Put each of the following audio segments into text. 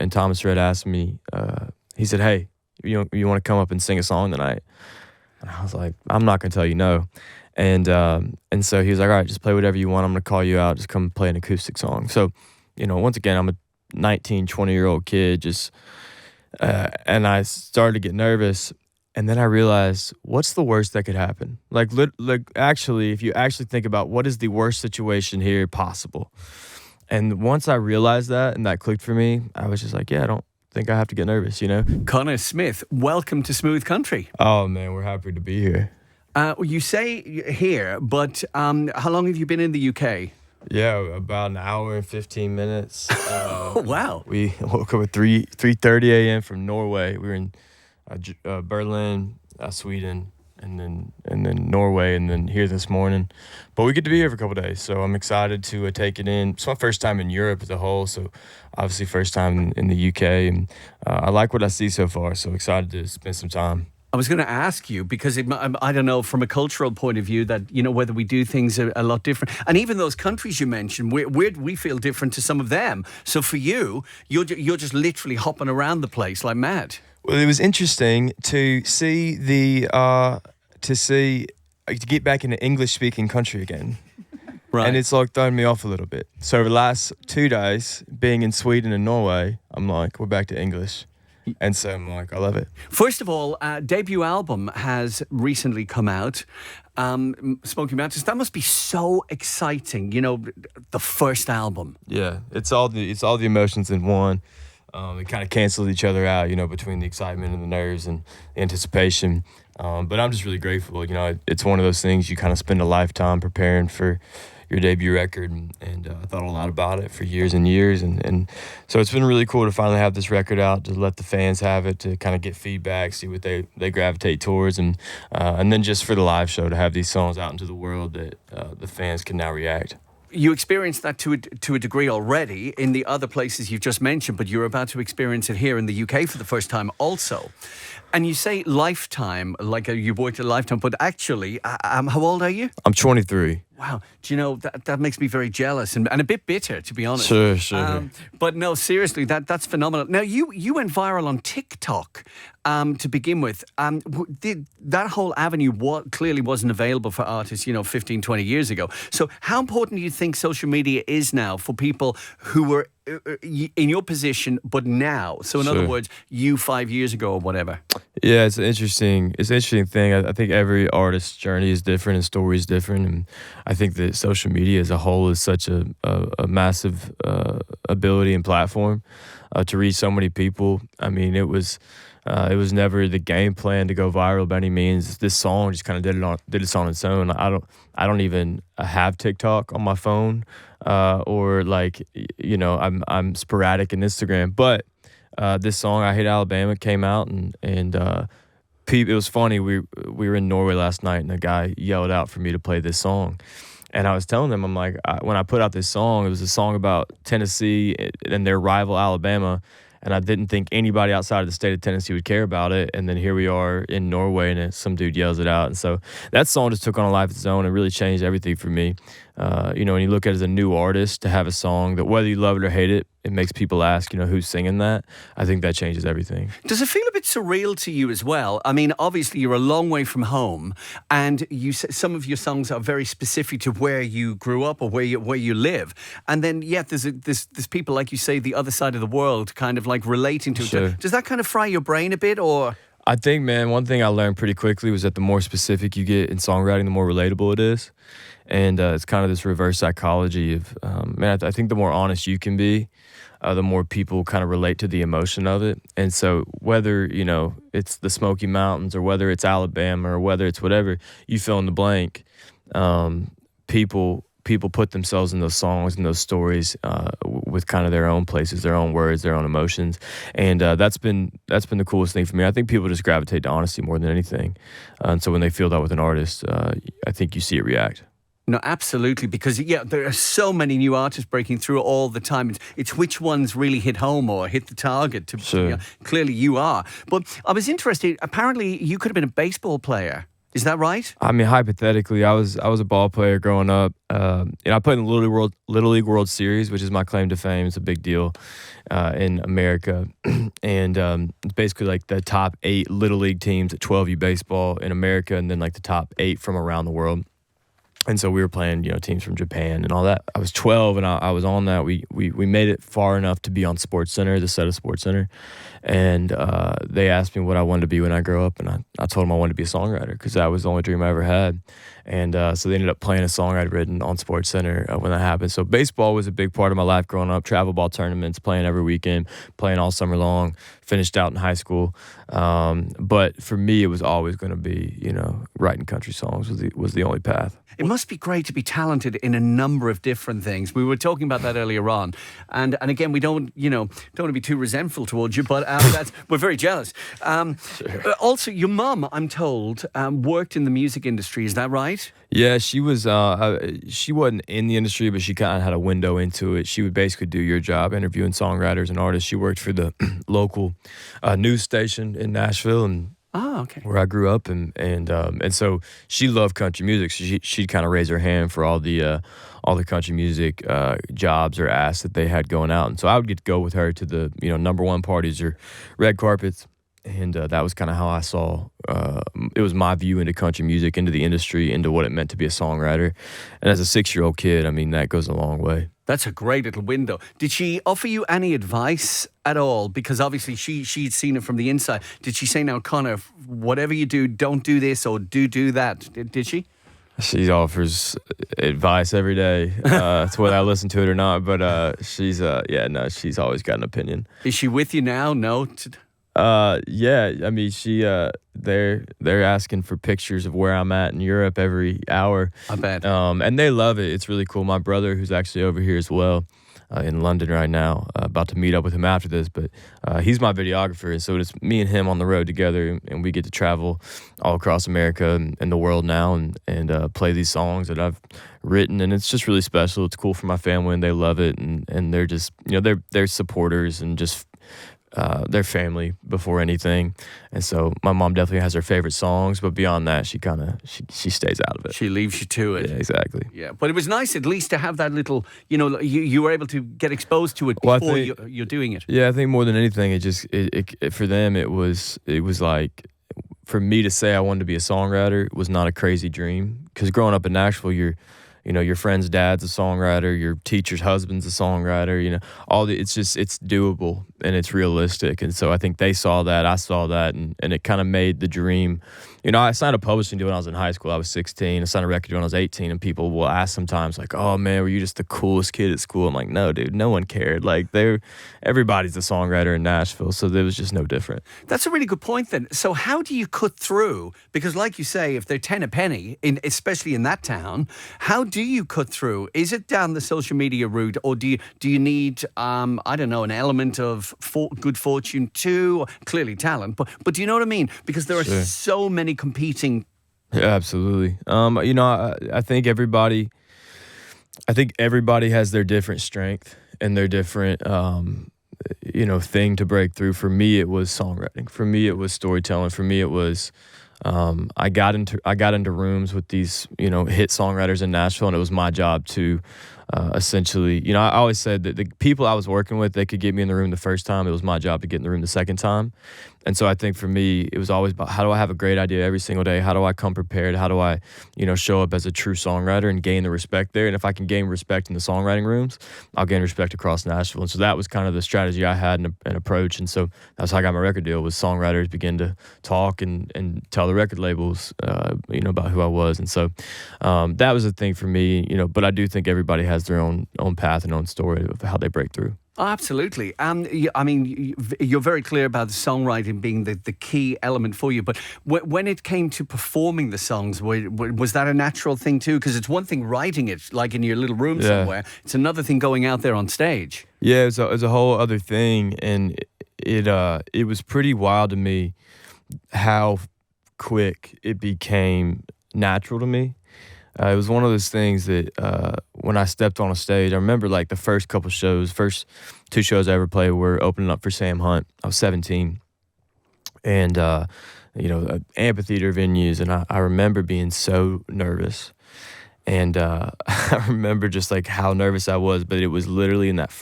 and Thomas Rhett asked me. He said, "Hey, you want to come up and sing a song tonight?" And I was like, "I'm not gonna tell you no." And so he was like, "All right, just play whatever you want. I'm gonna call you out. Just come play an acoustic song." So, once again, I'm a 19, 20-year-old kid, and I started to get nervous. And then I realized, what's the worst that could happen? Like actually, if you actually think about what is the worst situation here possible. And once I realized that and that clicked for me, I was just like, yeah, I don't think I have to get nervous, Connor Smith, welcome to Smooth Country. Oh, man, we're happy to be here. You say here, but how long have you been in the UK? Yeah, about an hour and 15 minutes. Oh, wow. We woke up at 3:30 a.m. from Norway. We were in Berlin, Sweden, and then Norway, and then here this morning. But we get to be here for a couple of days, so I'm excited to take it in. It's my first time in Europe as a whole, so obviously first time in the UK, and I like what I see so far, so excited to spend some time. I was going to ask you, because I don't know, from a cultural point of view, that, whether we do things a lot different. And even those countries you mentioned, we feel different to some of them. So for you, you're just literally hopping around the place like mad. Well, it was interesting to see to get back in an English-speaking country again. Right. And it's like throwing me off a little bit. So the last 2 days, being in Sweden and Norway, I'm like, we're back to English. And so I'm like, I love it. First of all, debut album has recently come out, Smoky Mountains. That must be so exciting, the first album. Yeah, it's all the emotions in one. It kind of canceled each other out, between the excitement and the nerves and the anticipation. But I'm just really grateful. It's one of those things you kind of spend a lifetime preparing for your debut record, and I thought a lot about it for years and years, and so it's been really cool to finally have this record out, to let the fans have it, to kind of get feedback, see what they gravitate towards, and then just for the live show to have these songs out into the world that the fans can now react. You experienced that to a degree already in the other places you've just mentioned, but you're about to experience it here in the UK for the first time also. And you say lifetime, like you worked a lifetime, but actually, how old are you? I'm 23. Wow. Do you know, that makes me very jealous and a bit bitter, to be honest. Sure. But no, seriously, that's phenomenal. Now, you went viral on TikTok to begin with. That whole avenue clearly wasn't available for artists, 15, 20 years ago. So how important do you think social media is now for people who were in your position, but now? So in other words, you 5 years ago or whatever. Yeah, it's an interesting thing. I think every artist's journey is different and story is different, and I think that social media as a whole is such a massive ability and platform to reach so many people. I mean, it was never the game plan to go viral by any means. This song just kind of did it on its own. I don't even have TikTok on my phone, or I'm sporadic in Instagram. But this song, I Hate Alabama, came out, and it was funny. We were in Norway last night, and a guy yelled out for me to play this song. And I was telling them, I'm like, when I put out this song, it was a song about Tennessee and their rival Alabama. And I didn't think anybody outside of the state of Tennessee would care about it. And then here we are in Norway, and some dude yells it out. And so that song just took on a life of its own and really changed everything for me. When you look at it as a new artist, to have a song that, whether you love it or hate it, it makes people ask, who's singing that? I think that changes everything. Does it feel a bit surreal to you as well? I mean, obviously you're a long way from home, and some of your songs are very specific to where you grew up or where you live. And then, there's people, like you say, the other side of the world, kind of like relating to Sure. it. Does that kind of fry your brain a bit, or? I think, man, one thing I learned pretty quickly was that the more specific you get in songwriting, the more relatable it is. And it's kind of this reverse psychology of, I think the more honest you can be, the more people kind of relate to the emotion of it. And so whether, it's the Smoky Mountains, or whether it's Alabama, or whether it's whatever, you fill in the blank, people put themselves in those songs and those stories with kind of their own places, their own words, their own emotions. And that's been the coolest thing for me. I think people just gravitate to honesty more than anything. And so when they feel that with an artist, I think you see it react. No, absolutely, because there are so many new artists breaking through all the time. It's which ones really hit home or hit the target. Sure. Clearly you are. But I was interested, apparently you could have been a baseball player. Is that right? I mean, hypothetically, I was a ball player growing up. I played in the Little League World Series, which is my claim to fame. It's a big deal in America, and it's basically like the top 8 Little League teams at 12U baseball in America, and then like the top 8 from around the world. And so we were playing, teams from Japan and all that. I was 12 and I was on that. We made it far enough to be on SportsCenter, the set of SportsCenter. And they asked me what I wanted to be when I grow up. And I told them I wanted to be a songwriter because that was the only dream I ever had. And so they ended up playing a song I'd written on SportsCenter when that happened. So baseball was a big part of my life growing up. Travel ball tournaments, playing every weekend, playing all summer long, finished out in high school. But for me, it was always going to be, writing country songs was the only path. It must be great to be talented in a number of different things. We were talking about that earlier on, and again, we don't want to be too resentful towards you, but we're very jealous. Sure. Also, your mum, I'm told, worked in the music industry. Is that right? Yeah, she was. She wasn't in the industry, but she kind of had a window into it. She would basically do your job, interviewing songwriters and artists. She worked for the local news station in Nashville, and Okay. where I grew up, and so she loved country music. So she'd kind of raise her hand for all the country music jobs or asks that they had going out, and so I would get to go with her to the number one parties or red carpets, and that was kind of how I saw. It was my view into country music, into the industry, into what it meant to be a songwriter, and as a 6-year-old kid, I mean that goes a long way. That's a great little window. Did she offer you any advice at all? Because obviously she'd seen it from the inside. Did she say, now, Connor, whatever you do, don't do this or do that? Did she? She offers advice every day. It's whether I listen to it or not. But she's she's always got an opinion. Is she with you now? No. Yeah. I mean, they're asking for pictures of where I'm at in Europe every hour. I bet. And they love it. It's really cool. My brother, who's actually over here as well, in London right now, about to meet up with him after this, but he's my videographer, and so it's me and him on the road together, and we get to travel all across America and the world now, and play these songs that I've written, and it's just really special. It's cool for my family, and they love it, and they're just they're supporters and just their family before anything. And so my mom definitely has her favorite songs, but beyond that, she stays out of it. She leaves you to it. Yeah, exactly. Yeah, but it was nice at least to have that little, you were able to get exposed to it before you're doing it. Yeah, I think more than anything, it for them, it was like, for me to say I wanted to be a songwriter was not a crazy dream. Because growing up in Nashville, your friend's dad's a songwriter, your teacher's husband's a songwriter, it's doable and it's realistic. And so I think they saw that, I saw that, and it kind of made the dream. I signed a publishing deal when I was in high school. I was 16. I signed a record deal when I was 18, and people will ask sometimes, like, oh man, were you just the coolest kid at school? I'm like, no, dude, no one cared. Like, everybody's a songwriter in Nashville, so there was just no different. That's a really good point then. So how do you cut through? Because like you say, if they're 10 a penny, especially in that town, how do you cut through? Is it down the social media route, or do you need, I don't know, an element of good fortune too? Clearly talent, but do you know what I mean? Because there are so many competing. Yeah, absolutely. I think everybody has their different strength and their different thing to break through. For me, it was songwriting. For me, it was storytelling. For me, it was I got into rooms with these hit songwriters in Nashville, and it was my job to essentially, I always said that the people I was working with, they could get me in the room the first time. It was my job to get in the room the second time. And so I think for me, it was always about, how do I have a great idea every single day? How do I come prepared? How do I, show up as a true songwriter and gain the respect there? And if I can gain respect in the songwriting rooms, I'll gain respect across Nashville. And so that was kind of the strategy I had and approach. And so that's how I got my record deal, was songwriters begin to talk and tell the record labels, about who I was. And so that was the thing for me, but I do think everybody has their own path and own story of how they break through. Oh, absolutely. I mean, you're very clear about the songwriting being the key element for you. But when it came to performing the songs, was that a natural thing too? Because it's one thing writing it, like in your little room somewhere. It's another thing going out there on stage. Yeah, it was a whole other thing, and it was pretty wild to me how quick it became natural to me. It was one of those things that when I stepped on a stage, I remember like the first 2 shows I ever played were opening up for Sam Hunt. I was 17. And amphitheater venues, and I remember being so nervous. And I remember just like how nervous I was, but it was literally in that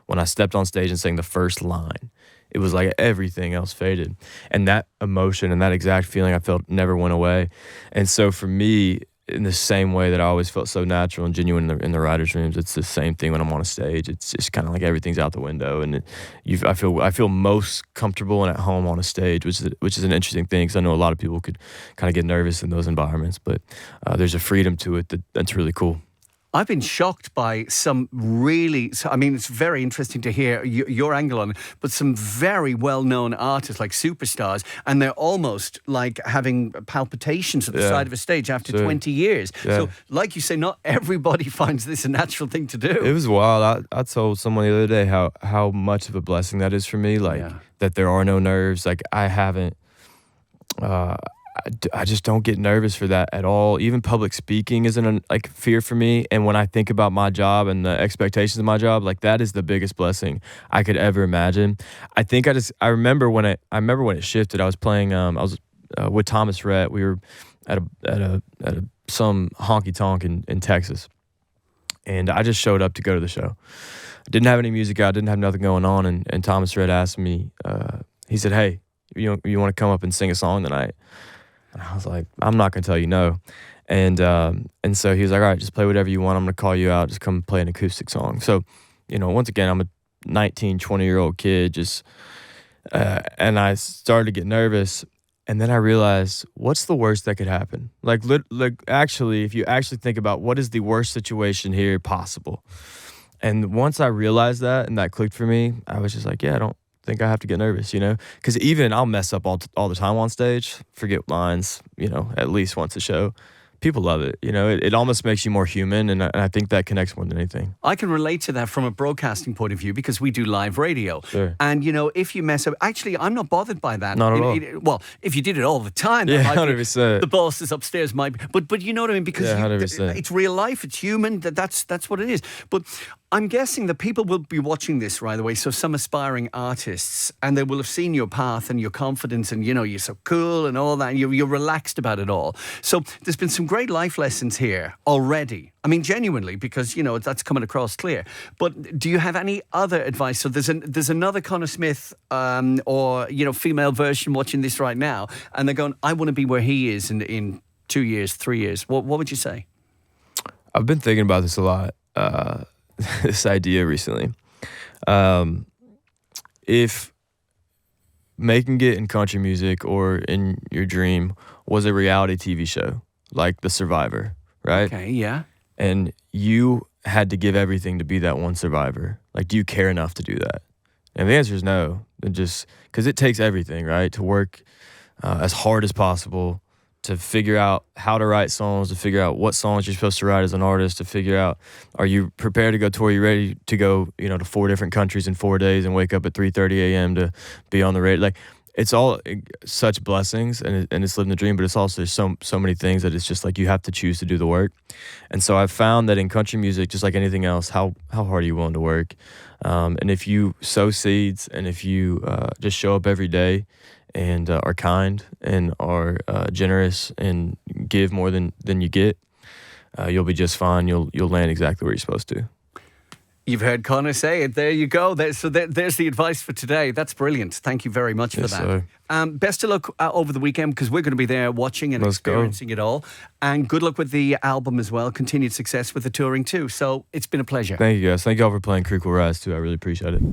when I stepped on stage and sang the first line, it was like everything else faded. And that emotion and that exact feeling I felt never went away. And so for me, in the same way that I always felt so natural and genuine in the writers' rooms, it's the same thing when I'm on a stage. It's just kind of like everything's out the window, and I feel most comfortable and at home on a stage, which is an interesting thing, because I know a lot of people could kind of get nervous in those environments, but there's a freedom to it that's really cool. I've been shocked by some really, I mean, it's very interesting to hear your angle on it, but some very well-known artists, like superstars, and they're almost like having palpitations at the side of a stage after 20 years. Yeah. So, like you say, not everybody finds this a natural thing to do. It was wild. I told someone the other day how much of a blessing that is for me, like that there are no nerves. Like I haven't... I just don't get nervous for that at all. Even public speaking isn't like fear for me. And when I think about my job and the expectations of my job, like that is the biggest blessing I could ever imagine. I remember when it shifted. I was playing. I was with Thomas Rhett. We were at some honky tonk in Texas, and I just showed up to go to the show. I didn't have any music out. Didn't have nothing going on. And Thomas Rhett asked me. He said, "Hey, you want to come up and sing a song tonight?" And I was like, I'm not going to tell you no. And so he was like, all right, just play whatever you want. I'm going to call you out. Just come play an acoustic song. So, once again, I'm a 19, 20-year-old kid, and I started to get nervous. And then I realized, what's the worst that could happen? Like actually, if you actually think about what is the worst situation here possible. And once I realized that and that clicked for me, I was just like, yeah, I don't think I have to get nervous, because even I'll mess up all the time on stage, forget lines, at least once a show. People love it. It almost makes you more human, and I think that connects more than anything. I can relate to that from a broadcasting point of view, because we do live radio. Sure. And, if you mess up, actually, I'm not bothered by that. Not at all. Well, if you did it all the time, yeah, 100%. The bosses upstairs might be. But you know what I mean? Because 100%. It's real life, it's human, that's what it is. But I'm guessing that people will be watching this right away, so some aspiring artists, and they will have seen your path and your confidence, and, you're so cool and all that, and you're relaxed about it all. So there's been some great life lessons here already. I mean, genuinely, because, that's coming across clear. But do you have any other advice? So there's another Connor Smith or, female version watching this right now, and they're going, I want to be where he is in 2 years, 3 years. What would you say? I've been thinking about this a lot. This idea recently. If making it in country music or in your dream was a reality TV show, like The Survivor, right? Okay, yeah. And you had to give everything to be that one survivor, like, do you care enough to do that? And the answer is no. Just because it takes everything, right? To work as hard as possible, to figure out how to write songs, to figure out what songs you're supposed to write as an artist, to figure out, are you prepared to go tour? Are you ready to go, to 4 different countries in 4 days and wake up at 3:30 a.m. to be on the radio? Like, it's all such blessings, and it's living the dream, but it's also so many things that it's just like you have to choose to do the work. And so I've found that in country music, just like anything else, how hard are you willing to work? And if you sow seeds, and if you just show up every day, and are kind and are generous and give more than you get, you'll be just fine. You'll land exactly where you're supposed to. You've heard Connor say it. There you go. There's the advice for today. That's brilliant. Thank you very much for that. Best of luck over the weekend, because we're going to be there watching and experiencing it all. And good luck with the album as well. Continued success with the touring too. So it's been a pleasure. Thank you, guys. Thank you all for playing Creek Will Rise too. I really appreciate it.